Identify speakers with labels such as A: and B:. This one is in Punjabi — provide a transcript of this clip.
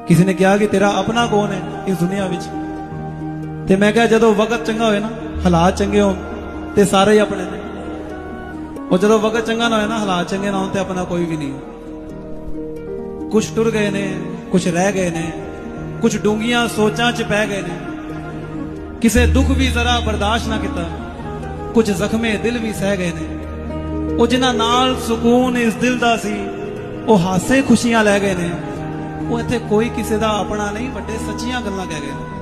A: ਕਿਸੇ ਨੇ ਕਿਹਾ ਕਿ ਤੇਰਾ ਆਪਣਾ ਕੌਣ ਹੈ ਇਸ ਦੁਨੀਆ ਵਿੱਚ? ਤੇ ਮੈਂ ਕਿਹਾ ਜਦੋਂ ਵਕਤ ਚੰਗਾ ਹੋਏ ਨਾ, ਹਾਲਾਤ ਚੰਗੇ ਹੋਣ ਤੇ ਸਾਰੇ ਹੀ ਆਪਣੇ ਨੇ। ਉਹ ਜਦੋਂ ਵਕਤ ਚੰਗਾ ਨਾ ਹੋਏ ਨਾ, ਹਾਲਾਤ ਚੰਗੇ ਨਾ ਹੋਣ ਤੇ ਆਪਣਾ ਕੋਈ ਵੀ ਨਹੀਂ। ਕੁਛ ਟੁਰ ਗਏ ਨੇ, ਕੁਛ ਰਹਿ ਗਏ ਨੇ, ਕੁਛ ਡੂੰਘੀਆਂ ਸੋਚਾਂ 'ਚ ਪੈ ਗਏ ਨੇ, ਕਿਸੇ ਦੁੱਖ ਵੀ ਜ਼ਰਾ ਬਰਦਾਸ਼ਤ ਨਾ ਕੀਤਾ, ਕੁਝ ਜ਼ਖਮੇ ਦਿਲ ਵੀ ਸਹਿ ਗਏ ਨੇ। ਉਹ ਜਿਨ੍ਹਾਂ ਨਾਲ ਸਕੂਨ ਇਸ ਦਿਲ ਦਾ ਸੀ, ਉਹ ਹਾਸੇ ਖੁਸ਼ੀਆਂ ਲੈ ਗਏ ਨੇ। ਉਹ ਇੱਥੇ ਕੋਈ ਕਿਸੇ ਦਾ ਆਪਣਾ ਨਹੀਂ, ਵੱਡੇ ਸੱਚੀਆਂ ਗੱਲਾਂ ਕਹਿ ਗਏ ਨੇ।